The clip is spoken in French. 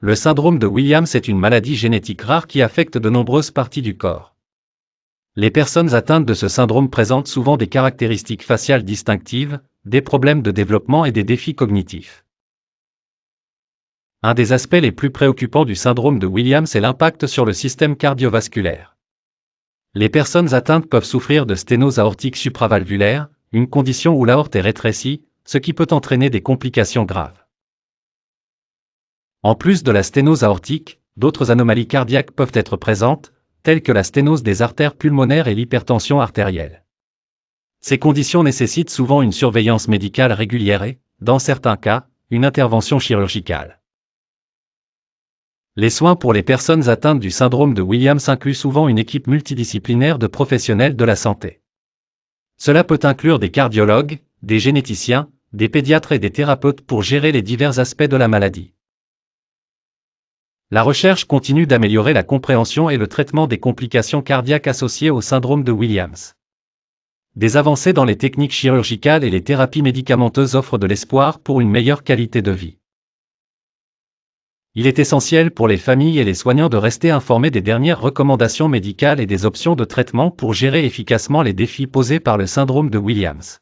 Le syndrome de Williams est une maladie génétique rare qui affecte de nombreuses parties du corps. Les personnes atteintes de ce syndrome présentent souvent des caractéristiques faciales distinctives, des problèmes de développement et des défis cognitifs. Un des aspects les plus préoccupants du syndrome de Williams est l'impact sur le système cardiovasculaire. Les personnes atteintes peuvent souffrir de sténose aortique supravalvulaire, une condition où l'aorte est rétrécie, ce qui peut entraîner des complications graves. En plus de la sténose aortique, d'autres anomalies cardiaques peuvent être présentes, telles que la sténose des artères pulmonaires et l'hypertension artérielle. Ces conditions nécessitent souvent une surveillance médicale régulière et, dans certains cas, une intervention chirurgicale. Les soins pour les personnes atteintes du syndrome de Williams incluent souvent une équipe multidisciplinaire de professionnels de la santé. Cela peut inclure des cardiologues, des généticiens, des pédiatres et des thérapeutes pour gérer les divers aspects de la maladie. La recherche continue d'améliorer la compréhension et le traitement des complications cardiaques associées au syndrome de Williams. Des avancées dans les techniques chirurgicales et les thérapies médicamenteuses offrent de l'espoir pour une meilleure qualité de vie. Il est essentiel pour les familles et les soignants de rester informés des dernières recommandations médicales et des options de traitement pour gérer efficacement les défis posés par le syndrome de Williams.